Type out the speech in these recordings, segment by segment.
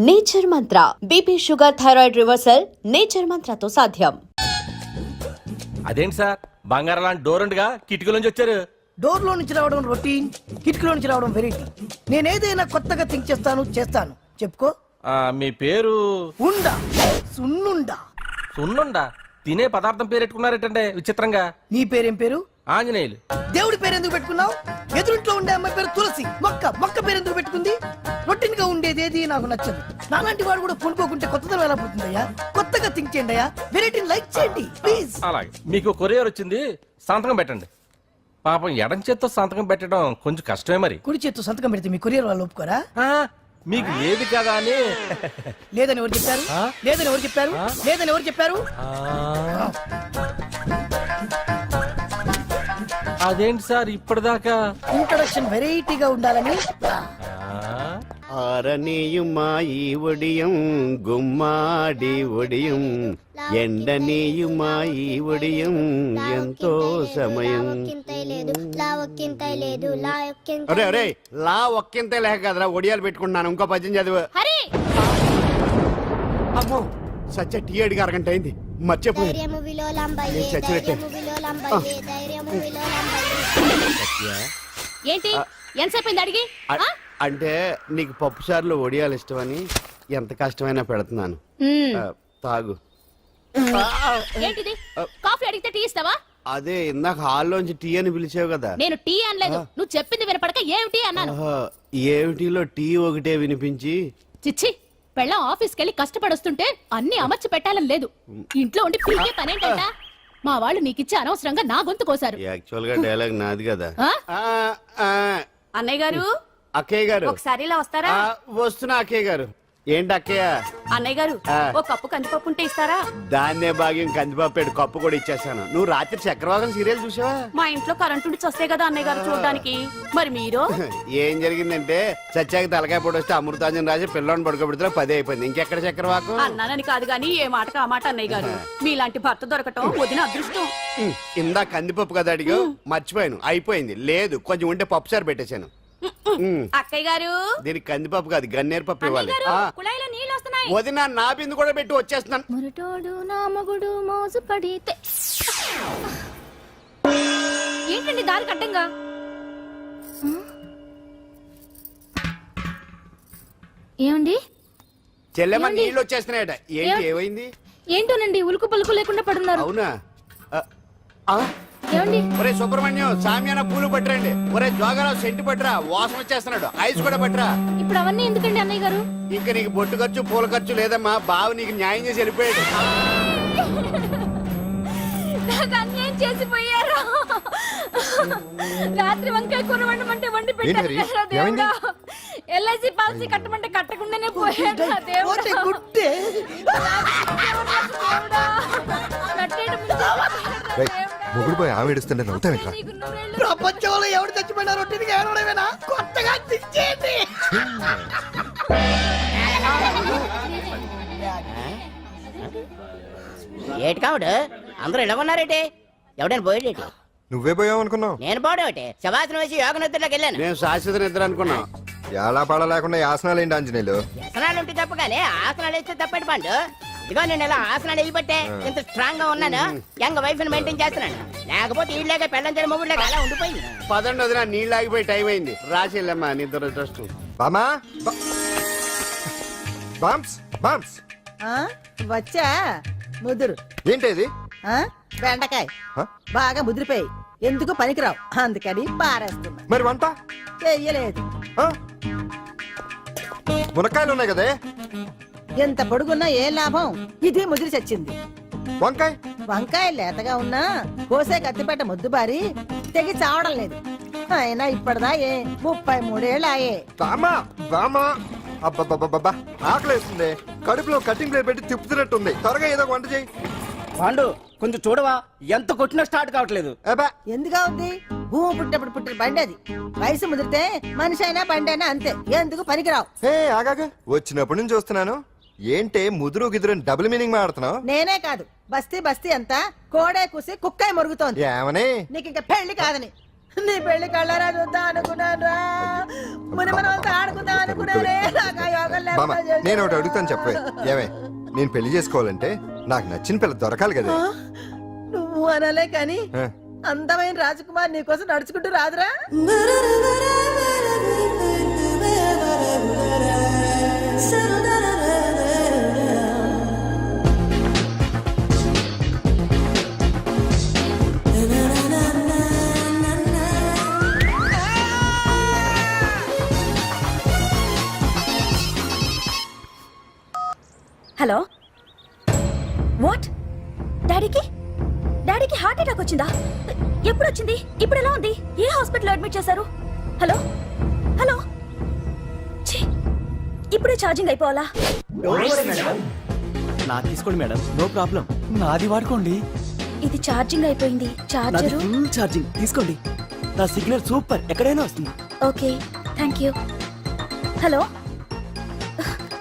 Nature Mantra BP sugar thyroid reversal Nature మంత్రతో సాధ్యం. అదేంటి సార్ బంగారం లాంటి డోర్ ఉండగా కిటికీ నుంచి వచ్చారు? డోర్ లో నుంచి రావడం రొటీన్, కిటికీలో నుంచి రావడం వెరైటీ. నేనేదైనా కొత్తగా థింక్ చేస్తాను. చెప్పుకో. మీ పేరు? ఉండా, సున్నుండా. సున్నుండా? తినే పదార్థం పేరు పెట్టుకున్నారేటంటే విచిత్రంగా. నీ పేరేం పేరు? ఆంజనేయులు. దేవుడి పేరు ఎందుకు పెట్టుకున్నావు? ఎదురింట్లో ఉండే అమ్మాయి పేరు తులసి. మొక్క పేరు ఎందుకు పెట్టుకుంది? రొటీన్ గా ఉండేది ఏది నాకు నచ్చదు. నాలాంటి వాడు కూడా కొనుక్కోకుంటే కొత్తదనం ఎలా పోతుందయ్యా? కొత్తగా థింక్ చేయండి అయ్యా, వెరైటీని లైక్ చేయండి ప్లీజ్. అలాగే. మీకు కొరియర్ వచ్చింది, సంతకం పెట్టండి. పాపం ఎడం చేత్తో సంతకం పెట్టడం కొంచెం కష్టమే మరి. కుడి చేత్తో సంతకం పెడితే మీ కొరియర్ వాళ్ళు ఒప్పుకోరా? మీకు ఏది కదా అని. లేదని ఎవరు చెప్పారు? లేదని ఎవరు చెప్పారు? లేదని ఎవరు చెప్పారు? అదేంటి సార్ ఇప్పటిదాకా ఇంట్రడక్షన్ వెరైటీగా ఉండాలని. ఆరనీయుమాయి ఒడియం గుమ్మాడి ఒడియం ఎండనీయుమాయి ఒడియం ఎంతో సమయం. అరే అరే లా ఒక్కింతే లేక కదరా ఒడియాలు పెట్టుకుంటున్నాను. ఇంకో పద్యం చదివు. అమ్మో సత్య టీ అడిగి అరగంట అయింది, మర్చిపోయి చచ్చినట్టే. ఏంటి ఎంతసేపు అడిగి? అంటే నీకు పప్పు సార్లు ఒడియాలు ఇష్టమని ఎంత కష్టమైనా పెడుతున్నాను, తాగు. ఏంటిది? కాఫీ అడిగితే టీ ఇస్తావా? అదే ఇందాక హాల్లోంచి టీ అని పిలిచావు కదా. నేను టీ అనలేదు, నువ్వు చెప్పింది వినపడక ఏమిటి అన్నాను. ఏమిటిలో టీ ఒకటే వినిపించి. చిచ్చి, పెళ్ళం ఆఫీస్కి వెళ్ళి కష్టపడొస్తుంటే అన్ని అమర్చి పెట్టాలని లేదు. ఇంట్లో ఉండి పీకే పనేంటంట? మా వాళ్ళు నీకిచ్చి అనవసరంగా నా గొంతు కోసారు. యాక్చువల్ గా డైలాగ్ నాది కదా. అన్నయ్య గారు, అక్కయ్య గారు ఒకసారి ఇలా వస్తారా? వస్తున్నా అక్కయ్య గారు. ఏంటి అక్కయ్య? అన్నయ్య గారు ఒక కప్పు కందిపప్పు ఉంటే ఇస్తారా? దాన్నే భాగ్యం కందిపప్పు కప్పు కూడా ఇచ్చేసాను. నువ్వు రాత్రి చక్రవాకం సీరియల్ చూసావా? మా ఇంట్లో కరెంటు వస్తే కదా అన్నయ్య గారు చూడడానికి. మరి మీరు? ఏం జరిగిందంటే సత్యాకి తలకాయ పొడి వస్తే అమృతాంజన్ రాజు పిల్లని పడుకోబెడితే 10 అయిపోయింది. ఇంకెక్కడ చక్రవాకం? అన్నానని కాదు గానీ ఏ మాటకు ఆ మాట అన్నయ్య గారు. మీలాంటి భర్త దొరకటం వదిన అదృష్టం. ఇందా కందిపప్పు కదా అడిగా, మర్చిపోయాను. అయిపోయింది. లేదు కొంచెం ఉంటే పప్పు సార్ పెట్టేశాను. అక్కయ్య గారు దీనికి కందిపప్పు కాదు గన్నేరు పప్పు ఇవ్వాలి. కుళాయిలో నీళ్ళు వస్తున్నాయి. వదిన నా బిందు కూడా పెట్టి వచ్చేస్తున్నాను. మురటోడు నా మగుడు మోజు పడితే. ఏంటండి దారి కట్టంగా? ఏమండి చెల్లెమ్మ నీళ్ళు వచ్చేస్తున్నాయట. ఏంటి ఏమైంది? ఏంటోనండి ఉలుకు పలుకు లేకుండా పడున్నారు. అవునా? ఏమండి? ఒరే సుబ్రహ్మణ్యం సామ్యాన పూలు పట్టరండి. ఒరే జోగరావు సెంటు పట్టరా, వాసన వచ్చేస్తున్నాడు. ఐస్ కూడా పట్టరా. ఇప్పుడు అవన్నీ ఎందుకండి అన్నయ్య గారు? ఇంకా నీకు బొట్టు ఖర్చు పూల ఖర్చు లేదమ్మా. బావ నీకు న్యాయం చేసి వెళ్ళిపోయాడు. అన్యాయం చేసిపోయారు. రాత్రి వంకాయ కూర వండమంటే వండి పెట్టారు. ఎల్ఐసి పాలసీ కట్టమంటే కట్టకుండానే పోయాడు. మొగుడు పోయి ఆమె ఏడుస్తుంటే నవ్వుతావేంట్రా? ప్రపంచంలో ఎవరు చచ్చిపోయినా రొట్టెని ఏడవడమేనా? కొత్తగా తెచ్చేయండి. ఏటి కావుడు అందరూ ఇలా ఉన్నారేటి? ఎవడైనా పోయేటి? నువ్వే పోయావు అనుకున్నావు. నేను పోవడం ఒకటి శవాసనం వేసి యోగ నిద్రలోకి వెళ్ళాను. నేను శాశ్వత నిద్ర అనుకున్నా. ఎలా పాడ లేకుండా ఆసనాలు ఏంటి ఆంజనేయులు? ఆసనాలు ఉంటే తప్ప కానీ ఆసనాలు వేస్తే తప్పటి పండు. ఇదిగో నేను ఇలా ఆసనాలు వేయబట్టే ఇంత స్ట్రాంగ్ గా ఉన్నాను. యంగ్ వైఫ్ ని మెయింటైన్ చేస్తున్నాను. లేకపోతే ఇళ్ళగా పెళ్ళంచడి మొగుళ్ళగా అలా ఉండిపోయింది. పదండి వదిన, నీళ్ళు ఆగిపోయి టైం అయింది. రాసేళ్ళమ్మా నిద్ర ట్రస్ట్. బామా బామ్స్ బామ్స్ వచ్చా ముదురు. ఏంటి బెండకాయ బాగా ముదిరిపోయి ఎందుకు పనికిరావు, అందుకని పారేస్తున్నా. మరి వంట చెయ్యలేదు. మునక్కాయలు ఉన్నాయి కదే. ఎంత పొడుగున్నా ఏం లాభం, ఇది ముదిరి చచ్చింది. వంకాయ వంకాయ లేతగా ఉన్నా కోసే కత్తిపేట ముద్దు బారి తెగి చావడం లేదు. అయినా ఇప్పటిదా 33 ఏళ్ళు ఆయే. బామా బామా అబ్బబ్బబ్బబ్బా ఆకలేస్తుంది. కడుపులో కటింగ్ ప్లేట్ పెట్టి తిప్పుతున్నట్టుంది. త్వరగా ఏదో వంట చేయి. పాండు కొంచెం చూడవా, ఎంత కొట్టినా స్టార్ట్ కావట్లేదు. ఎందుకు అవుద్ది? భూమి పుట్టినప్పుడు పుట్టిన బండి అది. వయసు ముదిరితే మనిషి అయినా బండి అయినా అంతే, ఎందుకు పనికిరావు. ఆగాగా వచ్చినప్పటి నుంచి చూస్తున్నాను. ఏంటే ముదురు గిదురు డబుల్ మీనింగ్ మాడుతున్నావు? నేనే కాదు బస్తీ బస్తీ అంతా కోడే కూసి కుక్కాయ మొరుగుతోంది. ఏమని? నీకు ఇంకా పెళ్లి కాదని. నీ పెళ్లి కళ్ళారా చూద్దాం అనుకున్నాను రా. ముని మనవలతో ఆడుకుందాం అనుకున్నానే. నాకు ఆ యోగం బామ్మ లేకుండా చేశారు. నేను ఒకటి అడుగుతాను చెప్పే. ఏమే నేను పెళ్లి చేసుకోవాలంటే నాకు నచ్చిన పిల్ల దొరకాలి కదా. ఆ? నువ్వు అనలే కానీ ఆ. అందమైన రాజకుమార్ నీకోసం నడుచుకుంటూ రాదురా. హలో వాట్ డాడీకి హార్ట్ అటాక్ వచ్చిందా? ఎప్పుడు వచ్చింది? ఇప్పుడు ఎలా ఉంది? ఏ హాస్పిటల్ అడ్మిట్ చేశారు? హలో హలో ఛీ, ఇప్పుడే ఛార్జింగ్ అయిపోవాలా? నా తీసుకోండి మేడం, నో ప్రాబ్లం. నాది వాడుకోండి. ఇది ఛార్జింగ్ అయిపోయింది. నాది చార్జరు ఫుల్ ఛార్జింగ్, తీసుకోండి. నా సిగ్నల్ సూపర్, ఎక్కడైనా వస్తుంది. Okay thank you. హలో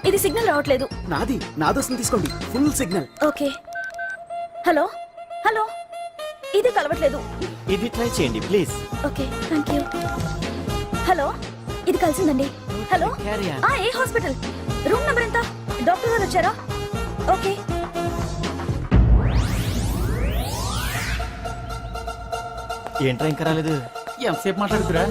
ఇది సిగ్నల్ రావట్లేదు. నాది వస్తుంది, తీసుకోండి. Full signal. Okay hello hello ఇది కలవట్లేదు. ఇది ట్రై చేయండి please. Okay thank you. Hello ఇది కలిసిందండి. Hello Carry on. ఏ హాస్పిటల్? రూమ్ నెంబర్ ఎంత? డాక్టర్ గారు వచ్చారా? ఓకే ఏంట్రా ఇంకా రాలేదు? ఎంతసేపు మాట్లాడుతురా?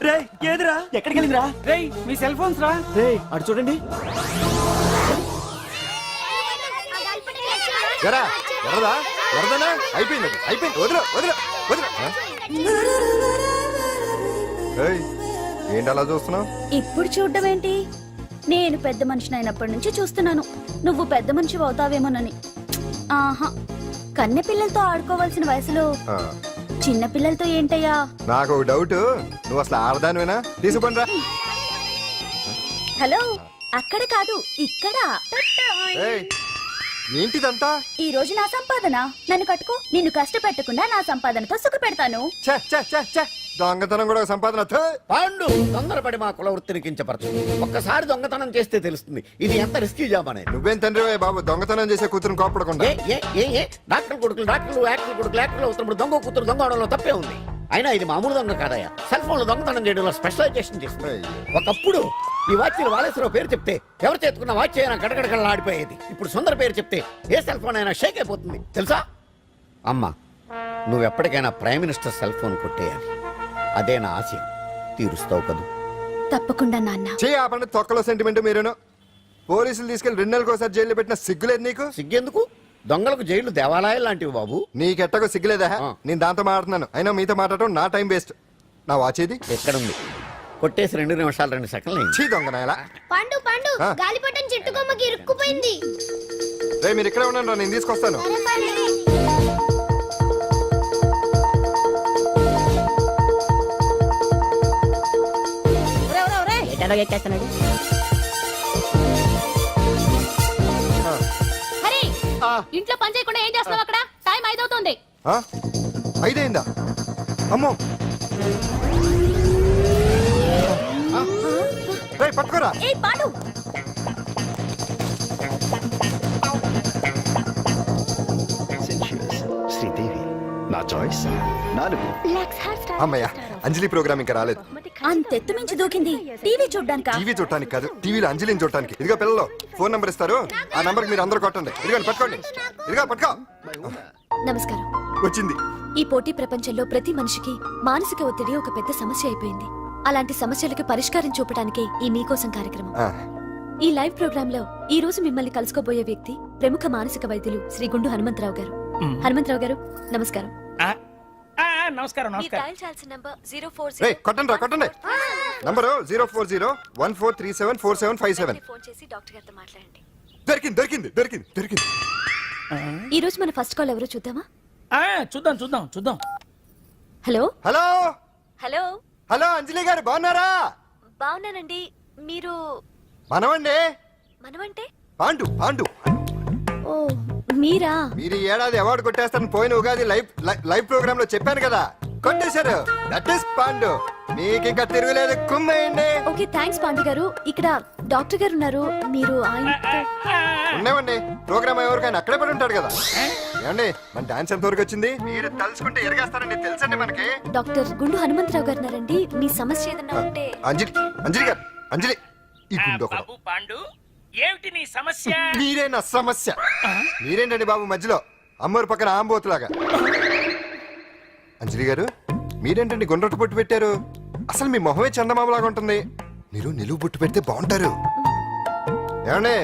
రే ఏదిరా, ఎక్కడికి వెళ్ళిందిరా? రే మీ సెల్ ఫోన్స్ రా. రే అటు చూడండి. ఎరా ఎర్రదా ఎర్రదనా అయిపోయింది అది. అయిపోయింది, వదిలే వదిలే వదిలే. ఆ? ఏయ్, ఏంటి అలా చూస్తున్నావు? ఇప్పుడు చూడ్డం ఏంటి? నేను పెద్ద మనిషిని అయినప్పటి నుంచి చూస్తున్నాను నువ్వు పెద్ద మనిషి అవుతావేమోనని. ఆహా, కన్నె పిల్లలతో ఆడుకోవాల్సిన వయసులో చిన్న పిల్లలతో ఏంటయ్యా? నాకు ఒక డౌట్, నువ్వు అసలు ఆడదానివేనా? తీసుకుంటా. హలో అక్కడ కాదు ఇక్కడ. ఏంటిదంతా? ఈ రోజు నా సంపాదన. నన్ను కట్టుకో. నిన్ను కష్టపెట్టకుండా నా సంపాదనతో సుఖ పెడతాను. ఛే, ఛే, ఛే, ఛే. దొంగతనం కూడా ఒక సంపాదన. థూ. పాండు తొందరపడి మా కుల వృత్తిని కించపరచు. ఒక్కసారి దొంగతనం చేస్తే తెలుస్తుంది ఇది ఎంత రిస్కీ జాబ్ అనేది. నువ్వేం తండ్రివే బాబు, దొంగతనం చేసే కూతురుని కోపడకుండా. డాక్టర్ కొడుకులు డాక్టర్లు, యాక్టర్ కొడుకులు యాక్టర్లు అవుతున్నప్పుడు దొంగ కూతురు దొంగ అవడంలో తప్పే ఉంది. అయినా ఇది మామూలు దొంగ కాదయ్యా, సెల్ ఫోన్ లో దొంగతనం చేయడంలో స్పెషలైజేషన్ చేస్తుంది. ఒకప్పుడు ఈ వాచ్లు వాలేశ్వరరావు పేరు చెప్తే ఎవరు చేతుకున్న వాచ్ అయినా గడగడగడలా ఆడిపోయేది. ఇప్పుడు సుందర పేరు చెప్తే ఏ సెల్ ఫోన్ అయినా షేక్ అయిపోతుంది తెలుసా? అమ్మా, నువ్వు ఎప్పటికైనా ప్రైమ్ మినిస్టర్ సెల్ ఫోన్ కొట్టేయాలి. అదే నా ఆశయం. తీరుస్తావు కదూ? తప్పకుండా నాన్న. చే ఆ పండు తొక్కలో సెంటిమెంట్ మీరేను. పోలీసులు తీసుకెళ్లి 2 నెలలకోసారి జైల్లో పెట్టిన సిగ్గులేదు నీకు? సిగ్గెందుకు? దొంగలకు జైలు దేవాలయాలు లాంటివి బాబు. నీకెట్టకు సిగ్గులేదా? ఆ. నేను దాంతో మాట్లాడుతున్నాను, అయినా మీతో మాట్లాడటం నా టైం వేస్ట్. నా వాచ్ ఇది ఎక్కడుంది? కొట్టేసి 2 నిమిషాలు 2 సెకండ్లు అయింది. చీ దొంగనాయలా. పండు పండు ఆ? గాలిపటం చెట్టు కొమ్మకి ఇరుక్కుపోయింది. రే మీరు ఇక్కడే ఉన్నాను రా, నేను తీసుకొస్తాను. ఒరేయ్, ఒరేయ్, ఒరేయ్. ఎటలో ఎక్కేస్తున్నాడు. హరి ఇంట్లో పని చేయకుండా ఏం చేస్తావు అక్కడ? టైం 5 అవుతుంది. ఆ? 5 అయిందా? అమ్మో. రే పట్టుకోరా. ఏ పాడు. శ్రీదేవి నా చాయిస్ 4. అమ్మయ్య, అంజలి ప్రోగ్రామ్ ఇంకా రాలేదు. అంతెత్తు మించి దూకింది. టీవీ చూడ్డానికా? టీవీ చూడటానికి కాదు, టీవీలో అంజలిని చూడటానికి. ఇదిగో పిల్లలు ఫోన్ నంబర్ ఇస్తారు, ఆ నంబర్ మీరు అందరూ కొట్టండి. ఇదిగోండి పట్టుకోండి. ఇదిగో పట్టుకో. నమస్కారం. వచ్చింది. ఈ పోటీ ప్రపంచంలో ప్రతి మనిషికి మానసిక ఒత్తిడి ఒక పెద్ద సమస్య అయిపోయింది. అలాంటి సమస్యలకు పరిష్కారం చూపడానికే ఈ మీకోసం కార్యక్రమం. ఆ, ఈ లైవ్ ప్రోగ్రామ్ లో ఈ రోజు మిమ్మల్ని కలుసుకోబోయే వ్యక్తి ప్రముఖ మానసిక వైద్యులు శ్రీ గుండు హనుమంతరావు గారు. హనుమంతరావు గారు నమస్కారం. నమస్కారం రే కొట్టండి రా, కొట్టండి. నంబరు 04014374757. ఫోన్ చేసి డాక్టర్ గారితో మాట్లాడండి. దొరికింది దొరికింది దొరికింది దొరికింది. ఈ రోజు మన ఫస్ట్ కాల్ ఎవరో చూద్దామా? చూద్దాం చూద్దాం చూద్దాం. హలో హలో హలో హలో అంజలి గారు బాగున్నారా? బాగున్నానండి. మీరు మనమండి మనమంటే? పాండు పాండు. ఓ మీరా? మీరు ఈ ఏడాది అవార్డు కొట్టేస్తారని పోయిన ఉగాది లైవ్ ప్రోగ్రామ్ లో చెప్పాను కదా, కొట్టేశారు. That is Pandu. మీకు ఇంకా తిరుగులేదు కుమ్మేయండి. ఓకే థ్యాంక్స్ పాండు గారు. ఇక్కడ డాక్టర్ గారు ఉన్నారు, మీరు ఆయనతో ఉండేవండి ప్రోగ్రామ్ ఎవరికైనా అక్కడే పడి ఉంటాడు కదా. ఏమండి మన డాన్స్ ఎంత వరకు వచ్చింది? మీరు తలుచుకుంటే ఎరగేస్తారండి, తెలుసండి మనకి. డాక్టర్ గుండు హనుమంతరావు గారు ఉన్నారండి. మీ సమస్య ఏదన్నా ఉంటే అంజలి అంజలి గారు, అంజలి ఈ గుండు ఒకడు. బాబు పాండు ఏమిటి నీ సమస్య? మీరే నా సమస్య. మీరేంటండి బాబు మధ్యలో అమ్మోరు పక్కన ఆంబోతులాగా? అంజలి గారు మీరేంటండి గుండ్రటి బొట్టు పెట్టారు? అసలు మీ మొహమే చందమామలాగా ఉంటుంది. మీరు నిలువు బొట్టు పెడితే బాగుంటారు. ఏమండి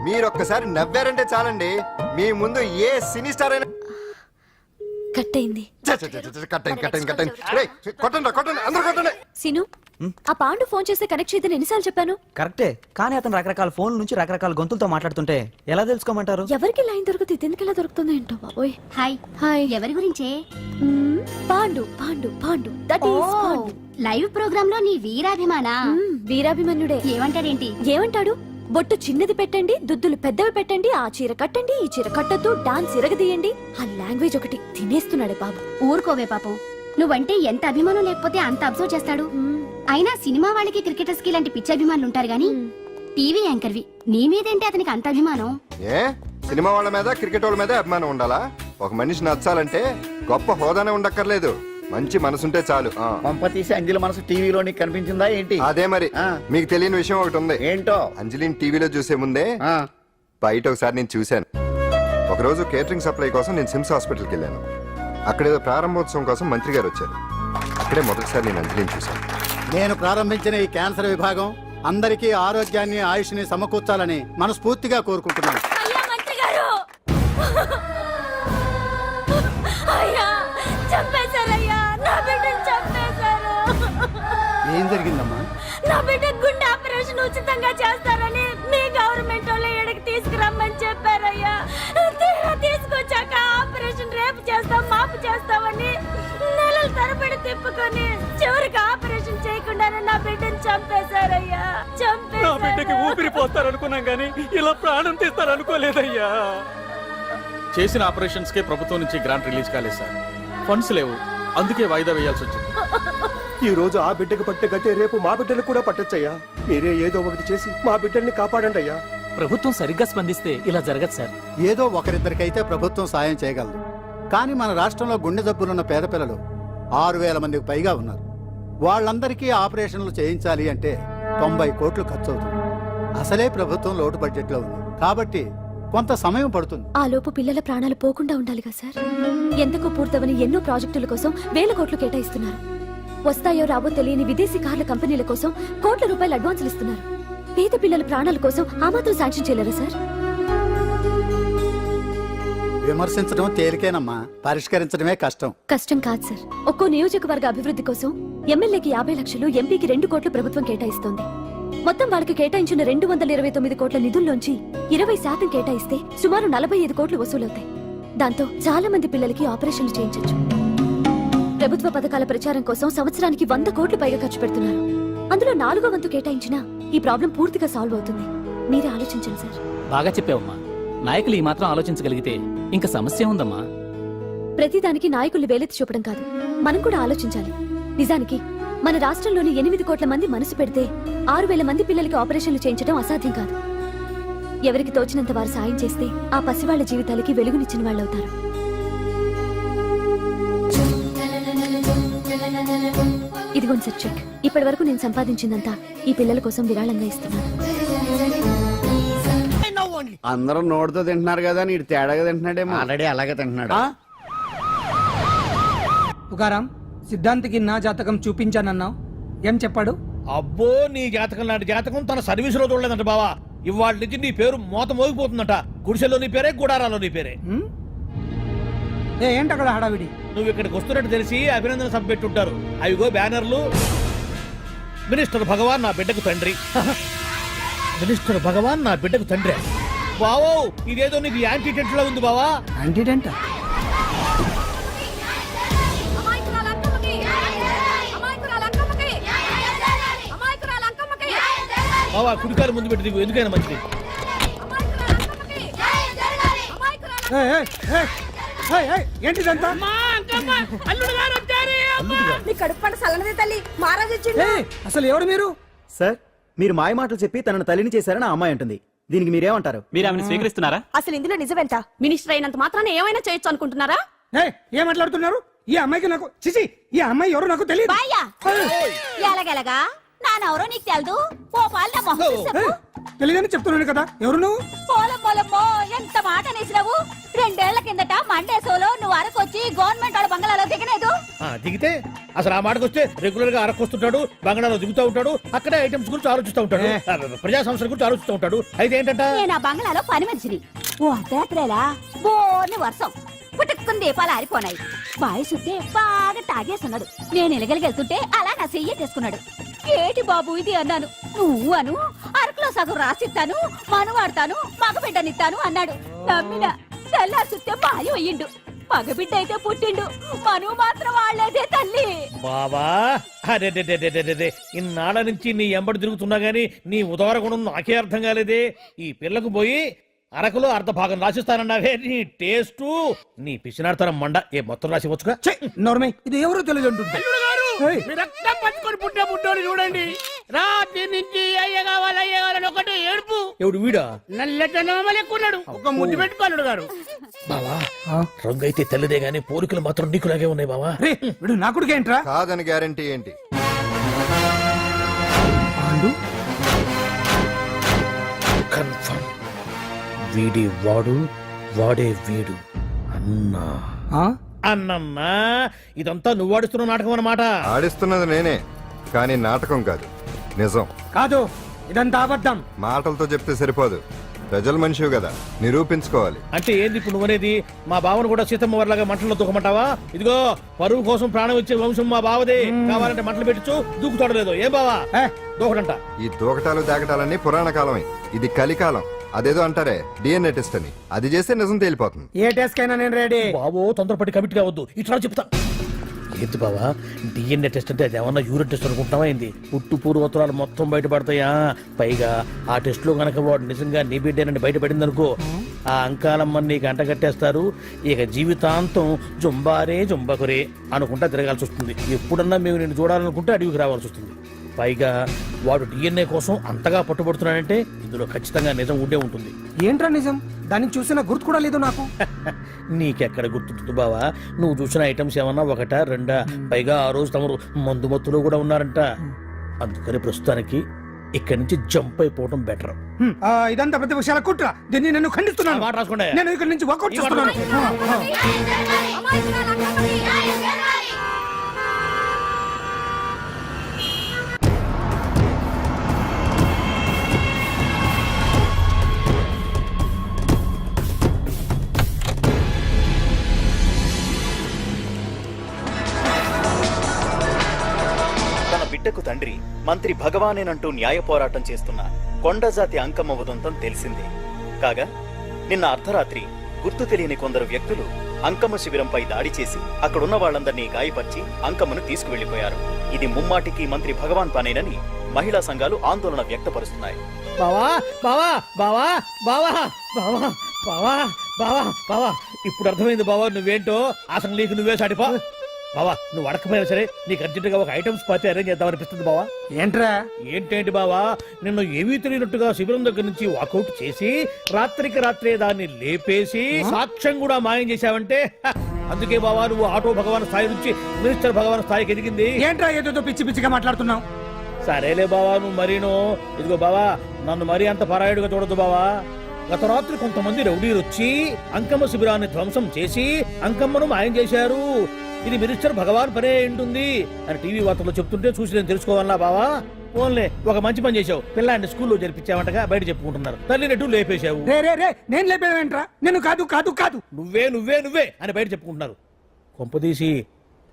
మీరు ఒక్కసారి నవ్వారంటే చాలండి, మీ ముందు ఏ సినీ స్టార్ అయినా కట్ అయింది. కొట్టండి కొట్టండి అందరూ కొట్టండి. సీను, ఆ పాండు ఫోన్ చేస్తే కనెక్ట్ చేయదని ఎన్నిసార్లు చెప్పాను? కరెక్టే, కానీ అతను రకరకాల ఫోన్ నుంచి రకరకాల గొంతులతో మాట్లాడుతుంటే ఎలా తెలుసుకోమంటారు? ఎవరికి లైన్ దొరుకుతుంది, ఎందుకు ఎలా దొరుకుతుందో ఏంటో బాబోయ్. Hi hi. ఎవరి గురించే? Pandu Pandu Pandu that is Pandu. Live program లో నీ వీరాభిమాన వీరాభిమన్యుడే. ఏమంటాడేంటి? ఏమంటాడు? బొట్టు చిన్నది పెట్టండి, దుద్దులు పెద్దవి పెట్టండి, ఆ చీర కట్టండి, ఈ చీర కట్టద్దు, డాన్స్ ఇరగదీయండి. ఆ లాంగ్వేజ్ ఒకటి తినేస్తున్నాడు బాబు. ఊరుకోవే పాపం, నువ్వంటే ఎంత అభిమానం లేకపోతే అంత అబ్జర్వ్ చేస్తాడు. అయినా సినిమా వాళ్ళకి క్రికెటర్స్ కి ఇలాంటి పిచ్చి అభిమానులు ఉంటారు గానీ టీవీ యాంకర్వి నీ మీదేంటి అతనికి అంత అభిమానం? ఏ సినిమా వాళ్ళ మీద క్రికెట్ వాళ్ళ మీద అభిమానం ఉండాలా? ఒక మనిషి నచ్చాలంటే గొప్ప హోదానే ఉండక్కర్లేదు, మంచి మనసుంటే చాలు. పంప తీసి అంజలి మనసు టీవీలో నీకు కనిపించిందా ఏంటి? అదే మరి. మీకు తెలియని విషయం ఒకటి ఉంది. ఏంటో? అంజలిని టీవీలో చూసే ముందే బయట ఒకసారి నేను చూశాను. ఒకరోజు కేటరింగ్ సప్లై కోసం నేను సిమ్స్ హాస్పిటల్కి వెళ్ళాను. అక్కడేదో ప్రారంభోత్సవం కోసం మంత్రి గారు వచ్చారు. అక్కడే మొదటిసారి నేను అంజలిని చూశాను. నేను ప్రారంభించిన ఈ క్యాన్సర్ విభాగం అందరికీ ఆరోగ్యాన్ని ఆయుష్ని సమకూర్చాలని మనస్ఫూర్తిగా కోరుకుంటున్నాను. అయ్యా మంత్రి గారు, అయ్యా చంపేశారయ్యా, నా బిడ్డను చంపేశారు. ఏం జరిగిందమ్మా? నా బిడ్డ గుండె ఆపరేషన్ ఉచితంగా చేస్తారని మీ గవర్నమెంట్ వాళ్ళు ఎడకి తీసుకురమ్మని చెప్పారయ్యా. తీరా తీసుకొచ్చాక ఆపరేషన్ రేపు చేస్తాం మాపు చేస్తామని నెలల తరబడి తిప్పుకొని చివరికి ఆపరేషన్ చేయకుండానే నా బిడ్డను చంపేశారయ్యా. నా బిడ్డకి ఊపిరి పోస్తారనుకున్నాం కానీ ఇలా ప్రాణం తీస్తారనుకోలేదయ్యా. చేసిన ఆపరేషన్స్ కే ప్రభుత్వం నుంచి గ్రాంట్ రిలీజ్ కాలేదు సార్. ఫండ్స్ లేవు, అందుకే వాయిదా వేయాల్సి వచ్చింది. ఈ రోజు ఆ బిడ్డకు పట్టే గట్టే రేపు మా బిడ్డలు కూడా పట్టొచ్చయ్యా. మీరే ఏదో ఒకటి చేసి మా బిడ్డల్ని కాపాడండి అయ్యా. ప్రభుత్వం సరిగ్గా స్పందిస్తే ఇలా జరగదు సార్. ఏదో ఒకరిద్దరికైతే ప్రభుత్వం సాయం చేయగలదు, కానీ మన రాష్ట్రంలో గుండె జబ్బులున్న పేద పిల్లలు 6,000 మందికి పైగా ఉన్నారు. వాళ్ళందరికీ ఆపరేషన్లు చేయించాలి అంటే 90 కోట్లు ఖర్చు అవుతుంది. అసలే ప్రభుత్వం లోటు బడ్జెట్లో ఉంది కాబట్టి కొంత సమయం పడుతుంది. ఆ లోపు పిల్లల ప్రాణాలు పోకుండా ఉండాలిగా సార్. ఎందుకు పూర్తవని ఎన్నో ప్రాజెక్టుల కోసం వేల కోట్లు కేటాయిస్తున్నారు. వస్తాయో రావో తెలియని విదేశీ కార్ల కంపెనీల కోసం కోట్ల రూపాయలు అడ్వాన్సులు ఇస్తున్నారు. పేద పిల్లల ప్రాణాల కోసం ఆ మాత్రం శాంక్షన్ చేయలేరా సార్? విమర్శించడం తేలికేనమ్మా, పరిష్కరించడమే కష్టం. కష్టం కాదు సార్. ఒక్కో నియోజకవర్గ అభివృద్ధి కోసం ఎమ్మెల్యేకి 50 లక్షలు, ఎంపీకి 2 కోట్లు ప్రభుత్వం కేటాయిస్తోంది. మొత్తం వాళ్ళకి కేటాయించిన 229 కోట్ల నిధుల్లోంచి 20% కేటాయిస్తే సుమారు 45 కోట్లు వసూలవుతాయి. దాంతో చాలా మంది పిల్లలకి ఆపరేషన్లు చేయించొచ్చు. ప్రభుత్వ పథకాల ప్రచారం కోసం సంవత్సరానికి 100 కోట్లు పైగా ఖర్చు పెడుతున్నారు. అందులో 4వ వంతు కేటాయించినా ఈ ప్రాబ్లం పూర్తిగా సాల్వ్ అవుతుంది. మీరే ఆలోచించండి సార్. బాగా చెప్పావమ్మా. నాయకులు ఈ మాత్రం ఆలోచించగలిగితే ఇంకా సమస్య ఉందమ్మా. ప్రతిదానికి నాయకులు వేలెత్తి చూపడం కాదు, మనం కూడా ఆలోచించాలి. నిజానికి మన రాష్ట్రంలోని 8 కోట్ల మంది మనసు పెడితే 6,000 మంది పిల్లలకి ఆపరేషన్లు చేయించడం అసాధ్యం కాదు. ఎవరికి తోచినంత వారు సాయం చేస్తే ఆ పసివాళ్ల జీవితాలకి వెలుగునిచ్చిన వాళ్ళవుతారు. ఇదిగోండి సార్ చెక్. ఇప్పటి వరకు నేను సంపాదించిందంతా ఈ పిల్లల కోసం విరాళంగా ఇస్తున్నాను. అందరూ నోటితో తింటున్నారు కదా, నీడు తేడాగా తింటున్నాడేమో. ఆల్రెడీ అలాగే తింటున్నాడు. తుకారాం, సిద్ధాంతికి నా జాతకం చూపించానన్నావు, ఏం చెప్పాడు? అబ్బో, నీ జాతకం లాంటి జాతకం తన సర్వీస్ లో చూడలేదంట బావా. ఇవాళ నుంచి నీ పేరు మోత మోగిపోతుందట. గుడిసెలో నీ పేరే, గుడారాలో నీ పేరే. ఏంటి అక్కడ హడావిడి? నువ్వు ఇక్కడికి వస్తున్నట్టు తెలిసి అభినందన సభ పెట్టుంటారు. అవిగో బ్యానర్లు. మినిస్టర్ భగవాన్ నా బిడ్డకు తండ్రి. మినిస్టర్ భగవాన్ నా బిడ్డకు తండ్రి. బావో, ఇదేదో నీకు యాంటీటెంట్ లా ఉంది బావా. యాంటీటెంట్? బావా, కుడికారు ముందు పెట్టి దిగు, ఎందుకైనా మంచిది. ఏంటిదంతా? అల్లుడు గారు వచ్చారు. అల్లుడు గారు. నీ కడుపు పంట సల్లనదే తల్లి మహారాజు వచ్చిండు. అసలు ఎవరు మీరు? సార్ మీరు మాయ మాటలు చెప్పి తనను తల్లిని చేశారని ఆ అమ్మాయి అంటుంది. దీనికి మీరేమంటారు? మీరు ఆమెను స్వీకరిస్తున్నారా? అసలు ఇందులో నిజమేంట? మినిస్టర్ అయినంత మాత్రాన ఏమైనా చేయొచ్చు అనుకుంటున్నారా? ఏం మాట్లాడుతున్నారు? ఈ అమ్మాయికి నాకు చిచి, ఈ అమ్మాయి ఎవరు నాకు తెలియదు. బాయ్యా ఎలాగెలగా నానెవరో నీకు తెలదు. ఓ పాల మొహం చెప్పు. తెలియదని చెప్తున్నాను కదా. ఎవరు నువ్వు? పోలమ్మో ఎంత మాట అనేసినావు. 2 ఏళ్ల కిందట మండేసోలో నువ్వు అరకొచ్చి గవర్నమెంట్ వాళ్ళ బంగ్లాలో దిగలేదు. దిగితే అసలు ఆ మాటకు వస్తే రెగ్యులర్ గా అరకొస్తుంటాడు, బంగాళాలో దిగుతూ ఉంటాడు, అక్కడే ఐటమ్స్ గురించి ఆలోచిస్తూ ఉంటాడు, ప్రజా సంస్థల గురించి ఆలోచిస్తూ ఉంటాడు. అయితే ఏంటంట, నేను ఆ బంగ్లాలో పని మనిషిని. ఓ అర్ధరాత్రేలా బోర్ని వర్షం పుట్టుకుని దీపాలు ఆరిపోనాయి. బాయ్ సుట్టే బాగా తాగేస్తున్నాడు. నేను ఎలగలిగెళ్తుంటే అలా నా చెయ్యి తీసుకున్నాడు. ఏటి బాబు ఇది అన్నాను. నువ్వు అను అరకులో సగం రాసిస్తాను, మనువాడతాను, మగబిడ్డనిస్తాను అన్నాడు. నమ్మిన తెల్లారి సుట్టే మాయం అయ్యిండు. మగబిడ్డ అయితే పుట్టిండు, మనువు మాత్రం వాళ్లేదే తల్లి. బాబా అరే ఇన్నాళ్ళ నుంచి నీ ఎంబడి తిరుగుతున్నా గానీ నీ ఉదార గుణం నాకే అర్థం కాలేదే. ఈ పిల్లకు పోయి అరకులో అర్ధ భాగం రాసిస్తానన్నావే. నీ టేస్టు నీ పిచ్చినాడతనం మండ. ఏ మొత్తం రాసి వచ్చుగా. నోర్మై, ఇది ఎవరో తెలియదు అంటుంటే. రక్తం పట్టుకొని పుట్టే పుట్టోడు చూడండి. రాత్రి నుంచి అయ్య కావాలని ఒకటే ఏడుపు. ఎవడు వీడా? నల్లెట్టుకున్నాడు. ఒక ముద్దు పెట్టుకోలేడు గారు. బావా రంగు అయితే తెల్లదే గానీ పోలికలు మాత్రం నీకులాగే ఉన్నాయి బావా. వీడు నా కొడుకేంట్రా? కాదని గ్యారంటీ ఏంటి? కన్ఫర్మ్ వీడి వాడు, వాడే వీడు. అన్నా అన్నమ్మా, ఇదంతా నువ్వు ఆడిస్తున్న నాటకం అన్నమాట. ఆడిస్తున్నది నేనే, కానీ నాటకం కాదు, నిజం. కాదు, ఇదంతా అబద్ధం. మాటలతో చెప్తే సరిపోదు, ప్రజల మనిషివి కదా, నిరూపించుకోవాలి. అంటే ఏంది ఇప్పుడు నువ్వనేది? మా బావను కూడా సీతమ్మ వారిలాగా మంటల్లో దూకమంటావా? ఇదిగో పరువు కోసం ప్రాణం ఇచ్చే వంశం మా బావదే. కావాలంటే మంటలు పెట్టచ్చు, దూకుతాడు లేదు. ఏం బావా దూకడంట? ఈ దూకటాలు దాకటాలన్నీ పురాణ కాలమే, ఇది కలికాలం. అదేదో అంటారే డిఎన్ఏ టెస్ట్ అని, అది చేస్తే నిజం తేలిపోతుంది. ఏ టెస్ట్ కైనా నేను రెడీ. బాబో తొందరపడి కమిట్ కావద్దు, ఇట్లా చెప్తా. ఏంటి బావా డిఎన్ఏ టెస్ట్ అంటే అది ఏమన్నా యూరిన్ టెస్ట్ అనుకుంటావా ఏంది? పుట్టు పూర్వోత్తరాలు మొత్తం బయటపడతాయా? పైగా ఆ టెస్ట్ లో గనక వాడు నిజంగా నీ బిడ్డేనని బయటపడింది అనుకో, ఆ అంకాలమ్మని నీకు అంటగట్టేస్తారు. ఇక జీవితాంతం జుంబారే జుంబకురే అనుకుంటా తిరగాల్సి వస్తుంది. ఎప్పుడన్నా మేము నేను చూడాలనుకుంటే అడవికి రావాల్సి వస్తుంది. పైగా వాడు డిఎన్ఏ కోసం అంతగా పట్టుబడుతున్నాడంటే ఇందులో ఖచ్చితంగా నిజం ఉండే ఉంటుంది. ఏంట్రా నిజం? దాన్ని చూసిన గుర్తు కూడా లేదు నాకు. నీకెక్కడ గుర్తుంటుంది బావా? నువ్వు చూసిన ఐటమ్స్ ఏమన్నా ఒకటా రెండా? పైగా ఆ రోజు తమరు మందు మత్తులో కూడా ఉన్నారంట. అందుకని ప్రస్తుతానికి ఇక్కడి నుంచి జంప్ అయిపోవడం బెటర్. ఇదంతా పెద్ద విషయాల కుట్ర. దీన్ని నేను ఖండిస్తున్నాను. మాట రాసుకోండి. నేను ఇక్కడి నుంచి వర్కౌట్ చేస్తున్నాను. బిడ్డకు తండ్రి మంత్రి భగవానేనంటూ న్యాయ పోరాటం చేస్తున్న కొండజాతి అంకమ్మ ఉదంతం తెలిసిందే. కాగా నిన్న అర్ధరాత్రి గుర్తు తెలియని కొందరు వ్యక్తులు అంకమ్మ శిబిరంపై దాడి చేసి అక్కడున్న వాళ్ళందరినీ గాయపరిచి అంకమ్మను తీసుకువెళ్లిపోయారు. ఇది ముమ్మాటికి మంత్రి భగవాన్ పనేనని మహిళా సంఘాలు ఆందోళన వ్యక్తపరుస్తున్నాయి. బావా బావా బావా బావా బావా బావా బావా బావా ఇప్పుడు అర్థమైంది బావా నువ్వేంటో. అసలు నీకు నువ్వే సాటిపో బావా. నువ్వు అడకపోయినా సరే నీకు అర్జెంట్ గా ఒక ఐటమ్స్ పార్టీ అరేంజ్ చేద్దాం అనిపిస్తుంది బావా. ఏంట్రా? ఏంటేంటి బావా, నిన్ను ఏమీ తెలియనట్టుగా శిబిరం దగ్గర నుంచి వాకౌట్ చేసి రాత్రికి రాత్రే దాన్ని లేపేసి సాక్ష్యం కూడా మాయం చేశావంటే అందుకే బావా నువ్వు ఆటో భగవాన్ స్థాయి నుంచి మినిస్టర్ భగవాన్ స్థాయికి ఎదిగింది. ఏంట్రా ఏదో పిచ్చి పిచ్చిగా మాట్లాడుతున్నావు? సరేలే బావా నువ్వు మరీను. ఇదిగో బావా నన్ను మరీ అంత పరాయుడుగా చూడద్దు బావా. గత రాత్రి కొంతమంది రౌడీలు వచ్చి అంకమ్మ శిబిరాన్ని ధ్వంసం చేసి అంకమ్మను మాయం చేశారు. ఇది మినిస్టర్ భగవాన్ పనే ఉంటుంది అని టీవీ వార్తల్లో చెప్తుంటే చూసి నేను తెలుసుకోవాలా బావా. ఓన్లే ఒక మంచి పని చేశావు, పిల్లాన్ని స్కూల్లో జరిపించావంటగా బయట చెప్పుకుంటున్నారు. తల్లినట్టు లేపేశావు. నేను లేపేవేంట్రా? నేను కాదు కాదు కాదు నువ్వే నువ్వే నువ్వే అని బయట చెప్పుకుంటున్నారు. కొంపదీసి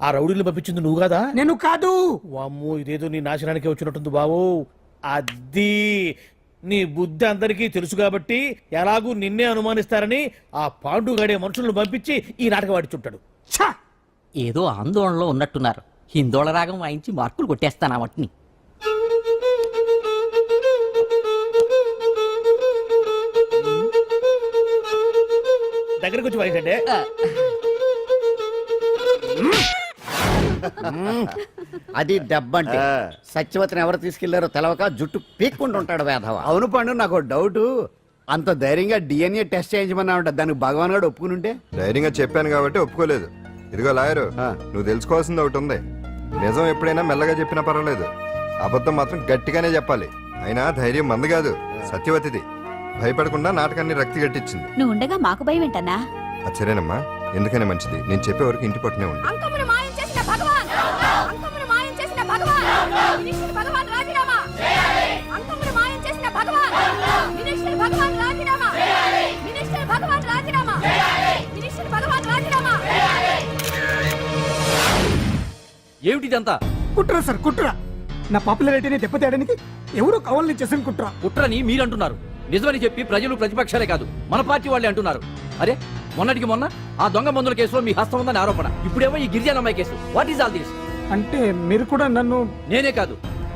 ఆ రౌడీలు పంపించింది నువ్వు కాదా? నేను కాదు. వామ్మో ఇదేదో నీ నాశనానికి వచ్చినట్టుంది బావు. అది నీ బుద్ధి అందరికీ తెలుసు కాబట్టి ఎలాగూ నిన్నే అనుమానిస్తారని ఆ పాండుగాడే మనుషులను పంపించి ఈ నాటకం ఆడిచుంటాడు. ఏదో ఆందోళనలో ఉన్నట్టున్నారు. హిందోళ రాగం వాయించి మార్కులు కొట్టేస్తాను వాటిని. దగ్గరకు వచ్చి వాయించండి. అది దెబ్బంటే సత్యవతిని ఎవరు తీసుకెళ్లారో తెలవక జుట్టు పీక్కుంటూ ఉంటాడు వేధవ. అవును పండు, నాకు డౌట్. అంత ధైర్యంగా డిఎన్ఏ టెస్ట్ చేయించమన్నా ఉంటా, దానికి భగవాన్ గారు ఒప్పుకుని ఉంటే. ధైర్యంగా చెప్పాను కాబట్టి ఒప్పుకోలేదు. ఇదిగో లాయరు, నువ్వు తెలుసుకోవాల్సింది ఒకటి ఉంది. నిజం ఎప్పుడైనా మెల్లగా చెప్పినా పర్వాలేదు, అబద్ధం మాత్రం గట్టిగానే చెప్పాలి. అయినా ధైర్యం మంది కాదు, సత్యవతిది. భయపడకుండా నాటకాన్ని రక్తి గట్టించింది. నువ్వు ఉండగా మాకు భయం ఏంటన్నా? సరేనమ్మా, ఎందుకనే మంచిది. నేను చెప్పే వరకు ఇంటి పట్టునే ఉంది. అంకమును మాయం చేసిన భగవాన్, అంకమును మాయం చేసిన భగవాన్, వినిష్ఠుడు భగవాన్ రాజీనామా. అంకమును మాయం చేసిన భగవాన్, వినిష్ఠుడు భగవాన్ రాజీనామా. వినిష్ఠుడు భగవాన్ రాజీనామా. వినిష్ఠుడు భగవాన్ రాజీనామా. ఏమిటిదంతా? కుట్ర సార్, కుట్ర. నా పాపులారిటీని దెబ్బతేయడానికి ఎవరో కావాలని చేసిన కుట్ర. కుట్రని మీరంటున్నారు, నిజమని చెప్పి ప్రజలు ప్రతిపక్షాలే కాదు మన పార్టీ వాళ్ళే అంటున్నారు. అరే మొన్నటికి మొన్న ఆ దొంగ మందుల కేసులో మీ హస్తం ఉందని ఆరోపణ, ఇప్పుడేమో ఈ గిరిజన అమ్మాయి case. What is all this? అంటే మీరు కూడా నన్ను... నేనే కాదు,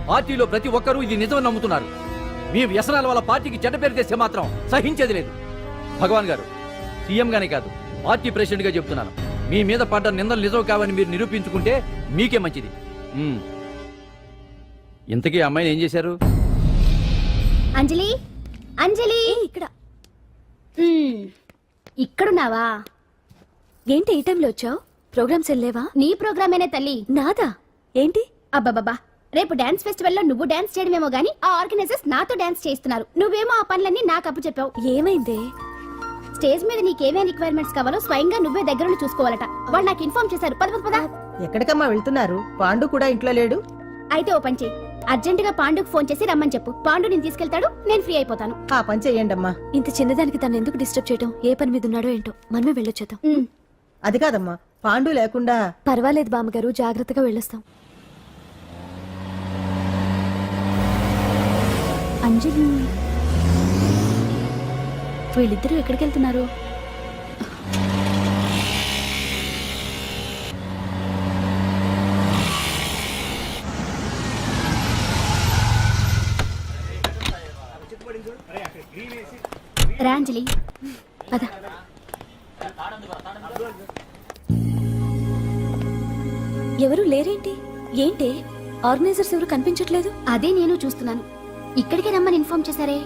పార్టీలో ప్రతి ఒక్కరూ ఇది నిజమని నమ్ముతున్నారు. మీ వ్యసనాల వల్ల పార్టీకి చెడ్డ పేరు తెస్తే మాత్రం సహించేది లేదు. భగవాన్ గారు, సీఎం గానే కాదు పార్టీ ప్రెసిడెంట్ గా చెప్తున్నాను, మీ మీద పడ్డ నిందలు నిజం కావని మీరు నిరూపించుకుంటే మీకే మంచిది. ఇంతకీ అమ్మాయిని ఏం చేశారు? అంజలి, అంజలి, ఇక్కడ ఇక్కడున్నావా? ఏంటి ఈ టైంలో వచ్చావు? ప్రోగ్రామ్స్ వెళ్ళేవా? నీ ప్రోగ్రామేనే తల్లి. నాదా? ఏంటి? అబ్బబ్బబ్బా, రేపు డాన్స్ ఫెస్టివల్ లో నువ్వు డాన్స్ చేయడమేమో గానీ ఆ ఆర్గనైజర్స్ నాతో డాన్స్ చేస్తున్నారు. నువ్వేమో ఆ పనులన్నీ నాకు అప్పు చెప్పావు. ఏమైంది? స్టేజ్ మీద నీకేమేం రిక్వైర్మెంట్స్ కావాలో స్వయంగా నువ్వే దగ్గరుండి చూసుకోవాలట. వాళ్ళు నాకు ఇన్ఫార్మ్ చేశారు. పద పద పద. ఎక్కడికమ్మా వెళ్తున్నారు? పాండు కూడా ఇంట్లో లేడు. అయితే ఓ పని చెయ్యి, అర్జెంట్ గా పాండుకు ఫోన్ చేసి రమ్మని చెప్పు. పాండు నేను తీసుకెళ్తాడు, నేను ఫ్రీ అయిపోతాను. ఆ పని చెయ్యండమ్మా. ఇంత చిన్నదానికి తను ఎందుకు డిస్టర్బ్ చేయటం? ఏ పని మీద ఉన్నాడో ఏంటో, మనమే వెళ్ళొచ్చేద్దాం. అది కాదమ్మా, పాండు లేకుండా... పర్వాలేదు బామ్మగారు, జాగ్రత్తగా వెళ్ళొస్తాం. అంజలి, వీళ్ళిద్దరూ ఎక్కడికి వెళ్తున్నారు? రా అంజలి, పద. ఎవరు లేరేంటి? ఏంటి ఆర్గనైజర్స్ ఎవరు కనిపించట్లేదు? అదే నేను చూస్తున్నాను. ఇక్కడికే రమ్మని ఇన్ఫార్మ్ చేశారే.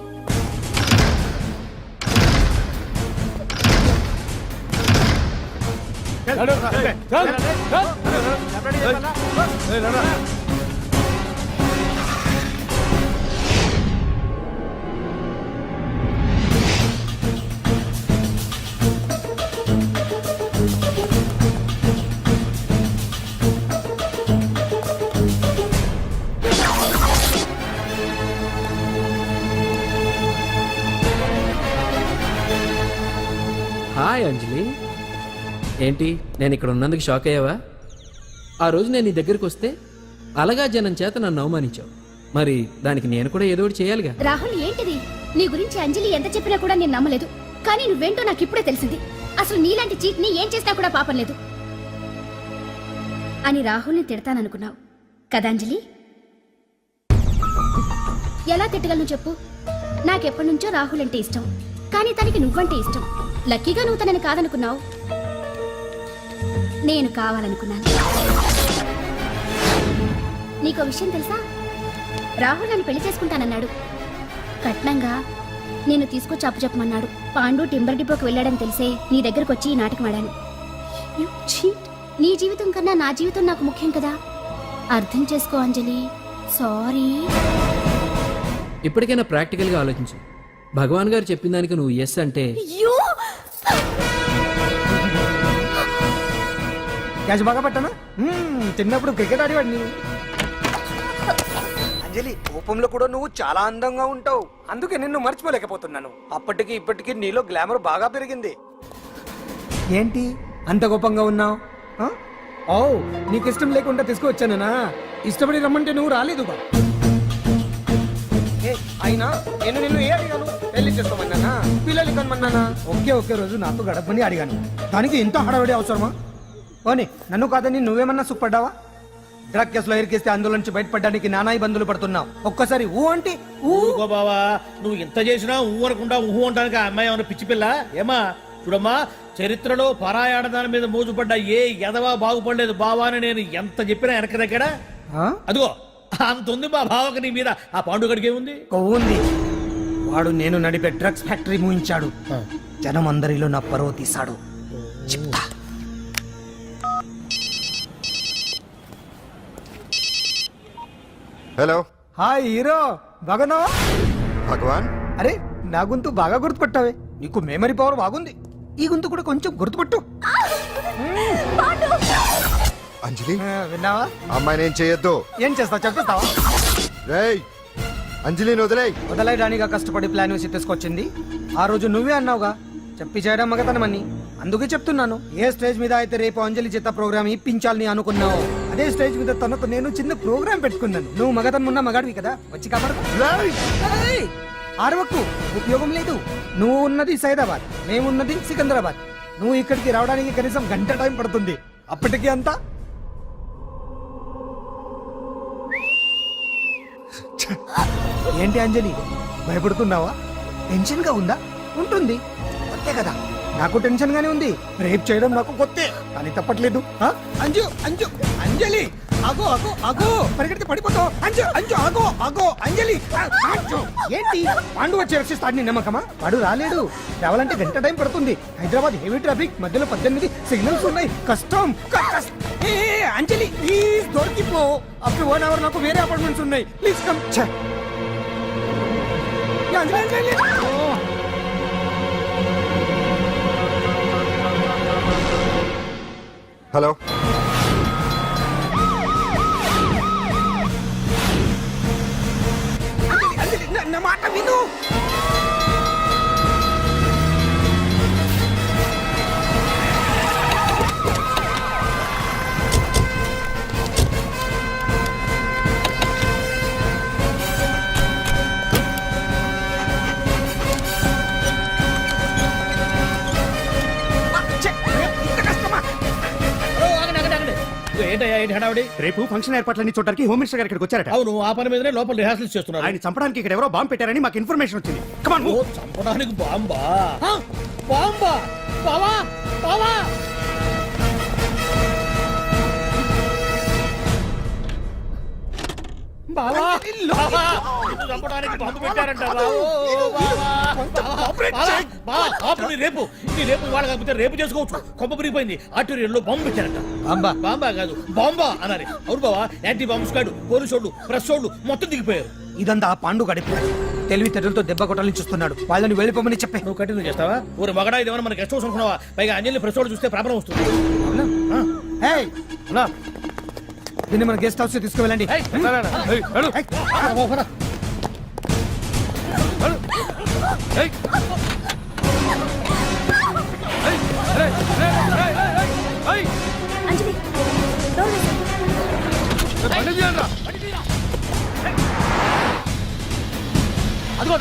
హాయ్ అంజలి, ఏంటి నేను ఇక్కడ ఉన్నందుకు షాక్ అయ్యావా? ఆ రోజు నేను నీ దగ్గరికి వస్తే అలగా జనం చేత నన్ను అవమానించావు, మరి దానికి నేను కూడా ఏదో ఒకటి చేయాలిగా. రాహుల్, ఏంటిది? నీ గురించి అంజలి ఎంత చెప్పినా కూడా నేను నమ్మలేదు. కానీ నువ్వేంటో నాకు ఇప్పుడే తెలిసింది. అసలు నీలాంటి చీట్ ని ఏం చేసినా కూడా పాపం లేదు అని రాహుల్ని తిడతాననుకున్నావు కదా అంజలి? ఎలా తిట్టగలను చెప్పు? నాకెప్పటి నుంచో రాహుల్ అంటే ఇష్టం, కానీ తనకి నువ్వంటే ఇష్టం. లక్కీగా నువ్వు తనని కాదనుకున్నావు, నేను కావాలనుకున్నాను. నీకో విషయం తెలుసా? రాహుల్ నన్ను పెళ్లి చేసుకుంటానన్నాడు. కట్నంగా నేను తీసుకొచ్చి అప్పు చెప్పమన్నాడు. పాండు టింబర్ డిపోకి వెళ్ళాడని తెలిసే నీ దగ్గరకు వచ్చి ఈ నాటకం ఆడాను. నీ జీవితం కన్నా నా జీవితం నాకు ముఖ్యం కదా, అర్థం చేసుకో అంజలి. సారీ. ఇప్పటికైనా ప్రాక్టికల్ గా ఆలోచించు. భగవాన్ గారు చెప్పిన దానికి నువ్వు ఎస్ అంటే క్యాచ్ బాగా పట్టానా? చిన్నప్పుడు క్రికెట్ ఆడేవాడిని. అంజలి, కోపంలో కూడా నువ్వు చాలా అందంగా ఉంటావు, అందుకే నిన్ను మర్చిపోలేకపోతున్నాను. అప్పటికి ఇప్పటికి నీలో గ్లామర్ బాగా పెరిగింది. ఏంటి అంత కోపంగా ఉన్నావు? ఓ, నీకు ఇష్టం లేకుండా తీసుకువచ్చానా? ఇష్టపడి రమ్మంటే నువ్వు రాలేదుగా. అయినా నేను నిన్ను ఏ అడిగాను? పెళ్లి చేసుకోమన్నానా? పిల్లలు కనమన్నానా? ఒకే రోజు నాతో గడపని అడిగాను, దానికి ఎంతో హడావిడి అవసరమా? పోనీ నన్ను కాదని నువ్వేమన్నా సుఖపడ్డావా? డ్రగ్ కేసులో ఇరికిస్తే అందులో నుంచి బయటపడడానికి నానా ఇబ్బందులు పడుతున్నావు. ఒక్కసారి ఊ అంటే బావా, నువ్వు ఇంత చేసినా ఊ అనకుండా ఊహు అంటానికి ఆ అమ్మాయి ఏమన్నా పిచ్చి పిల్ల? ఏమా చూడమ్మా చరిత్రలో పరాయాడదాని మీద మోజుపడ్డ ఏ ఎదవా బాగుపడలేదు బావా అని నేను ఎంత చెప్పినా వెనక దగ్గర అదిగో అంత ఉంది మా బావకి నీ మీద. ఆ పాండుగడికి ఏముంది? కొవ్వుంది. వాడు నేను నడిపే డ్రగ్స్ ఫ్యాక్టరీ మూయించాడు. జనం అందరిలో నా పరువు తీశాడు. చెప్తా. హలో హాయ్ హీరో, బాగున్నావా? భగవాన్. అరే నా గొంతు బాగా గుర్తుపట్టావే. నీకు మెమరీ పవర్ బాగుంది. ఈ గొంతు కూడా కొంచెం గుర్తుపట్టు. అంజలి, విన్నావా? అమ్మాయిని ఏం చేయొద్దు. ఏం చేస్తావు చెప్పేస్తావా? రేయ్, అంజలిని వదిలేయ్. వదలయడానిగా కష్టపడి ప్లాన్ వేసి తీసుకొచ్చింది. ఆ రోజు నువ్వే అన్నావుగా చెప్పి చేయడం మగతనమని. అందుకే చెప్తున్నాను. ఏ స్టేజ్ మీద అయితే రేపు అంజలి చేత ప్రోగ్రామ్ ఇప్పించాలని అనుకున్నావు, అదే స్టేజ్ మీద తనతో నేను చిన్న ప్రోగ్రామ్ పెట్టుకున్నాను. నువ్వు మగతనం ఉన్న మగాడివి కదా, వచ్చి కాబట్టి ఆరవకు, ఉపయోగం లేదు. నువ్వు ఉన్నది సైదాబాద్, మేమున్నది సికింద్రాబాద్. నువ్వు ఇక్కడికి రావడానికి కనీసం గంట టైం పడుతుంది. అప్పటికి అంతా ఏంటి అంజలి, భయపడుతున్నావా? టెన్షన్ గా ఉందా? ఉంటుంది, కొత్తే కదా. నాకు టెన్షన్ గానే ఉంది. రేప్ చేయడం నాకు కొత్తే, కానీ తప్పట్లేదు. అంజు అంజు అంజలి, ఆగో ఆగో ఆగో, పరిగెడితే పడిపోతావు. అంజు అంజు ఆగో ఆగో అంజలి. అంజు, ఏంటి పాండు వచ్చి రక్షిస్తాడు నీ నమ్మకమా? వాడు రాలేడు. రావాలంటే గంట టైం పడుతుంది. హైదరాబాద్ హెవీ ట్రాఫిక్, మధ్యలో 18 సిగ్నల్స్ ఉన్నాయి. కష్టం. ఏ అంజలి ప్లీజ్ దొరికిపో. అప్పుడు 1 అవర్ నాకు వేరే అపార్ట్మెంట్స్ ఉన్నాయి. Please come. అంజలి హలో, నా మాట విను. ఏంటయ్యా ఏంటి హడావుడి? రేపు ఫంక్షన్ ఏర్పాట్లన్నీ చూడడానికి హోమ్ మినిస్టర్ గారు ఇక్కడికి వచ్చారట. అవును, ఆ పని మీదనే లోపల రిహార్సల్స్ చేస్తున్నారు. ఆయన చంపడానికి ఇక్కడ ఎవరో బాంబు పెట్టారని మాకు ఇన్ఫర్మేషన్ వచ్చింది. కమాన్ ఓ, చంపడానికి బాంబా? బాంబా? బావా బావా బావా, బావా, నిన్ను చంపడానికి బాంబు పెట్టారంట. రేపు నీ రేపు ఇవాళ కాకపోతే రేపు చేసుకోవచ్చు. కొమ్మ పెరిగిపోయింది. ఆర్టీరియల్లో బాంబు పెట్టారంట. బాంబా కాదు బాంబా అన్నారు. అవును బావా, యాంటీ బాంబ్ స్క్వాడ్, పోలీసు వాళ్ళు, ప్రెస్ వాళ్ళు మొత్తం దిగిపోయారు. ఇదంతా ఆ పాండు గడిపి తెలివితేటలతో దెబ్బ కొట్టాలని చూస్తున్నాడు. వాళ్ళని వెళ్ళిపోమని చెప్పే. నువ్వు కంటిన్యూ చేస్తావా? ఊరి మగడా ఇదేమన్నా మన గెస్ట్ హౌస్ అనుకున్నావా? పైగా అంజలి ప్రెస్ వాళ్ళు చూస్తే ప్రాబ్లం వస్తుంది. దీన్ని మన గెస్ట్ హౌస్ తీసుకువెళ్ళండి. అంజలి డోర్ వేసేయ్. అదిగో